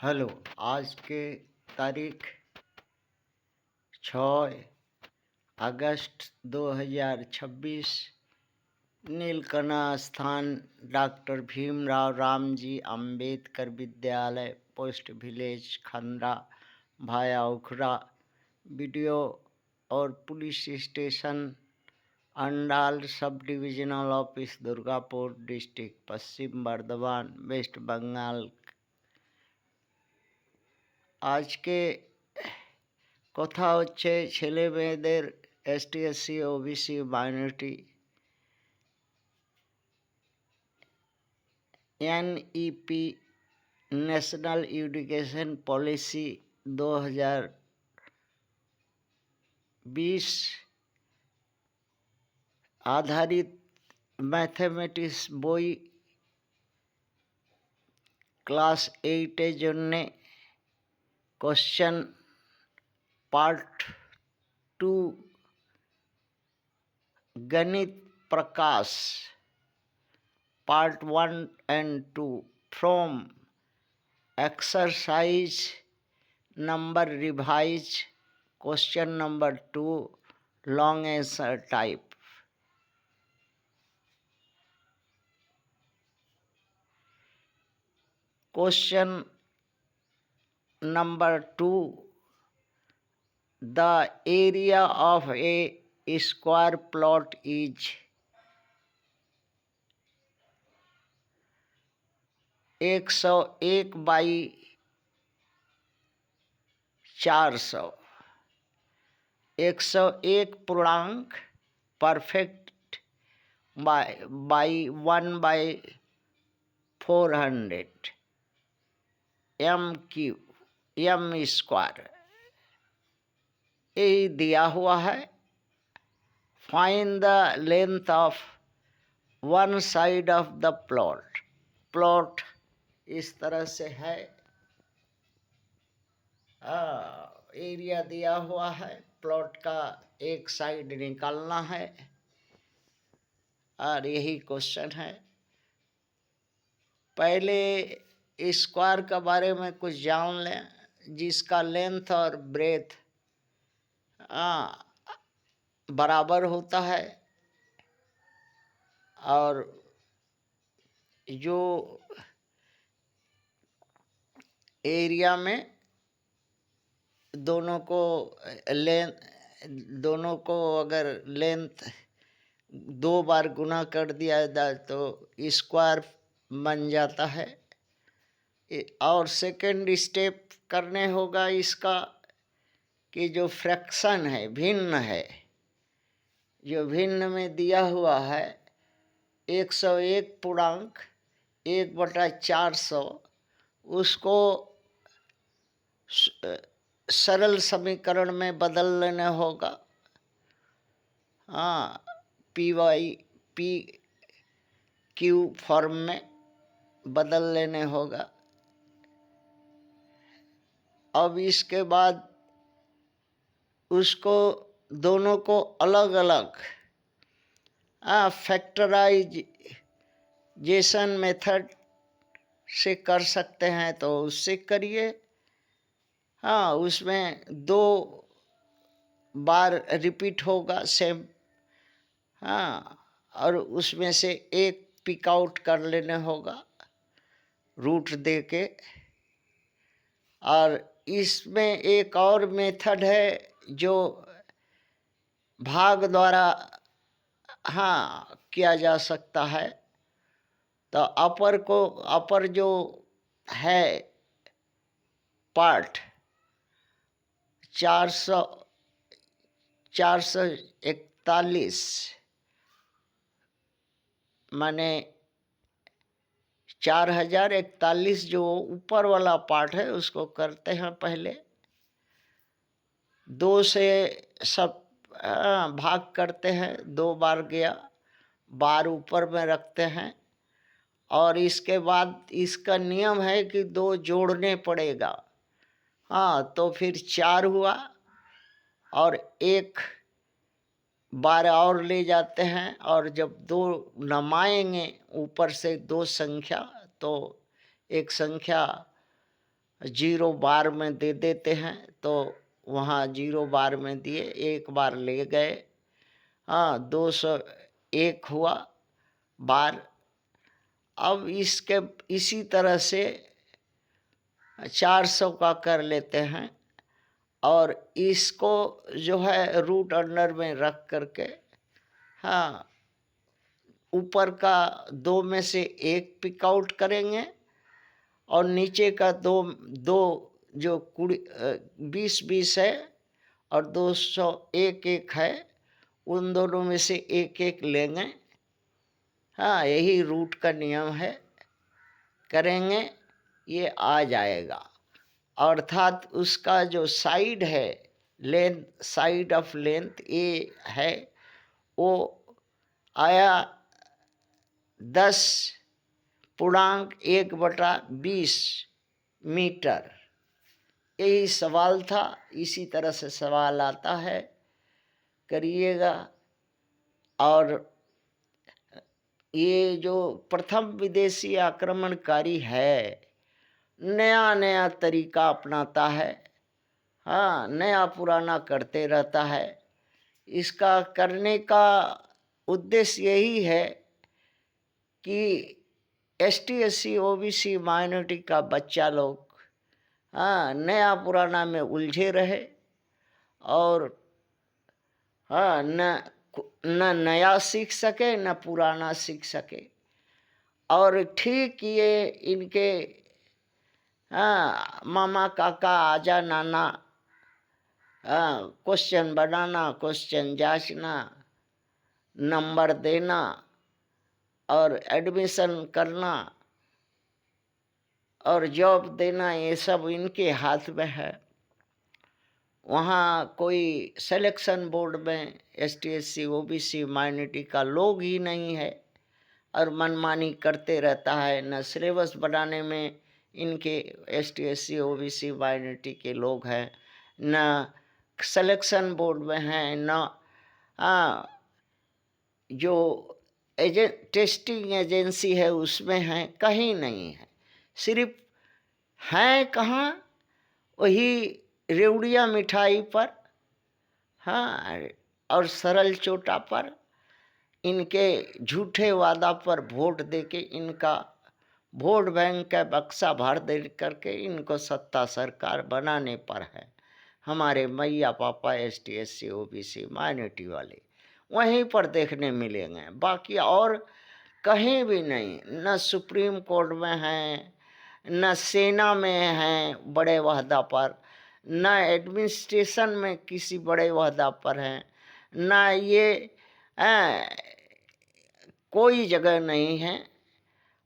Hello. आज के तारीख 6 अगस्त 2026 नीलकंठ स्थान डॉक्टर भीमराव रामजी अंबेडकर विद्यालय, पोस्ट विलेज खंडा भाया उखड़ा, वीडियो और police station Andal, sub divisional office Durgapur district, Paschim Bardhaman, West Bengal. আজকে কথা হচ্ছে ছেলে মেয়েদের ST SC OBC minority NEP national education policy 2020 आधारित मैथमेटिक्स বই ক্লাস 8 জন্যে क्वेश्चन पार्ट 2 गणित प्रकाश part 1 and 2 from exercise number revise question number 2 long answer type। question number 2, the area of a square plot is 101 by 400। 101 पूर्णांक perfect by 1 by 400 m square यही दिया हुआ है। Find the length of one side of the plot इस तरह से है। Area दिया हुआ है, प्लॉट का एक साइड निकालना है और यही क्वेश्चन है। पहले स्क्वायर के बारे में कुछ जान लें, जिसका लेंथ और ब्रेथ बराबर होता है और जो एरिया में दोनों को अगर लेंथ 2 बार गुना कर दिया जाए तो स्क्वायर बन जाता है। और सेकंड स्टेप करने होगा इसका कि जो फ्रैक्शन है, भिन्न है, जो भिन्न में दिया हुआ है 101 पूर्णांक 1/400, उसको सरल समीकरण में बदल लेना होगा। पी क्यू फॉर्म में बदल लेने होगा। अब इसके बाद उसको दोनों को अलग अलग फैक्टराइजेशन मेथड से कर सकते हैं तो उससे करिए। उसमें 2 बार रिपीट होगा सेम। और उसमें से एक पिक आउट कर लेना होगा रूट दे के। और इसमें एक और मेथड है जो भाग द्वारा किया जा सकता है। तो अपर जो है पार्ट 441 माने 4041 जो ऊपर वाला पार्ट है उसको करते हैं। पहले 2 से सब भाग करते हैं, 2 बार गया, बार ऊपर में रखते हैं और इसके बाद इसका नियम है कि 2 जोड़ने पड़ेगा। तो फिर 4 हुआ और 1 बार और ले जाते हैं और जब 2 नमाएंगे ऊपर से 2 संख्या तो एक संख्या 0 बार में दे देते हैं, तो वहाँ 0 बार में दिए, 1 बार ले गए। हाँ, 201 हुआ बार। अब इसके इसी तरह से 400 का कर लेते हैं, और इसको जो है रूट अंडर में रख करके, हाँ, ऊपर का 2 में से 1 पिक आउट करेंगे, और नीचे का दो जो 20-20 है और 201-1 है, उन दोनों में से 1-1 लेंगे। हाँ, यही रूट का नियम है, करेंगे ये आ जाएगा। अर्थात उसका जो साइड है, लेंथ, साइड ऑफ लेंथ ये है, वो आया 10.1/20 मीटर। यही सवाल था, इसी तरह से सवाल आता है, करिएगा। और ये जो प्रथम विदेशी आक्रमणकारी है, नया नया तरीका अपनाता है। हाँ, नया पुराना करते रहता है। इसका करने का उद्देश्य यही है कि ST/SC OBC माइनॉरिटी का बच्चा लोग, हाँ, नया पुराना में उलझे रहे, और हाँ, न नया सीख सके न पुराना सीख सके। और ठीक ये इनके, हाँ, मामा काका आजा नाना, हाँ, क्वेश्चन बनाना, क्वेश्चन जांचना, नंबर देना और एडमिशन करना और जॉब देना, ये सब इनके हाथ में है। वहाँ कोई सिलेक्शन बोर्ड में ST/SC OBC माइनॉरिटी का लोग ही नहीं है, और मनमानी करते रहता है। न सिलेबस बनाने में इनके ST/SC OBC माइनॉरिटी के लोग हैं, न सिलेक्शन बोर्ड में हैं, न जो टेस्टिंग एजेंसी है उसमें हैं, कहीं नहीं है। सिर्फ हैं कहाँ, वही रेवड़िया मिठाई पर, हाँ, और सरल चोटा पर, इनके झूठे वादा पर वोट देके, इनका वोट बैंक का बक्सा भर दे करके इनको सत्ता सरकार बनाने पर है। हमारे मैया पापा ST/SC OBC माइनॉरिटी वाले वहीं पर देखने मिलेंगे, बाकी और कहीं भी नहीं। न सुप्रीम कोर्ट में हैं, न सेना में हैं बड़े वहदा पर, न एडमिनिस्ट्रेशन में किसी बड़े वहदा पर हैं, न ये कोई जगह नहीं है,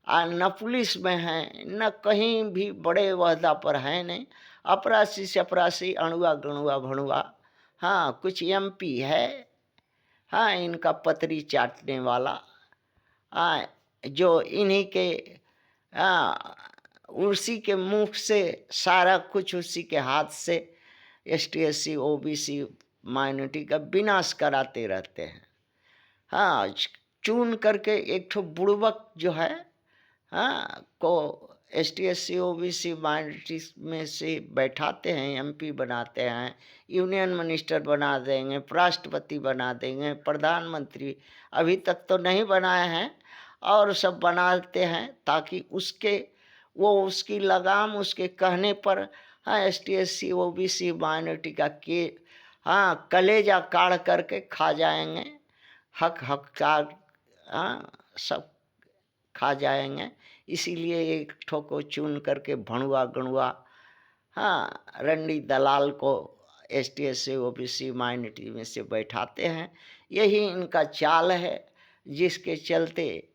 न पुलिस में है, न कहीं भी बड़े वहदा पर है नहीं। अपरासी चपरासी अणुआ गणुआ भणुआ, हाँ, कुछ MP है, हाँ, इनका पतरी चाटने वाला, हाँ, जो इन्हीं के, हाँ, उसी के मुख से सारा कुछ, उसी के हाथ से ST/SC OBC माइनॉरिटी का विनाश कराते रहते हैं। हाँ, चुन करके एक ठो बुड़बक जो है, हाँ, को ST/SC OBC माइनॉरिटी में से बैठाते हैं, MP बनाते हैं, यूनियन मिनिस्टर बना देंगे, राष्ट्रपति बना देंगे, प्रधानमंत्री अभी तक तो नहीं बनाए हैं, और सब बनाते हैं ताकि उसकी लगाम उसके कहने पर, हाँ, ST/SC OBC माइनॉरिटी का हाँ, कलेजा काढ़ करके खा जाएंगे, हक का, हाँ, सब खा जाएंगे। इसीलिए एक ठो को चुन करके भणुआ गणुआ, हाँ, रंडी दलाल को ST/SC OBC माइनॉरिटी में से बैठाते हैं। यही इनका चाल है, जिसके चलते,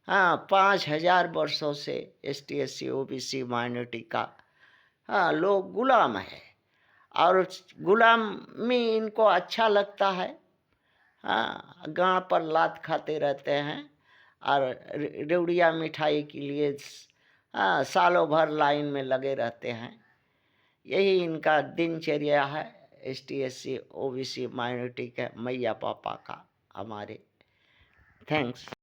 हाँ, 5000 वर्षों से ST/SC OBC माइनॉरिटी का, हाँ, लोग गुलाम है, और गुलामी इनको अच्छा लगता है। हाँ, गांव पर लात खाते रहते हैं, और रेवड़िया मिठाई के लिए, हाँ, सालों भर लाइन में लगे रहते हैं। यही इनका दिनचर्या है, ST/SC OBC माइनॉरिटी के मैया पापा का, हमारे। थैंक्स।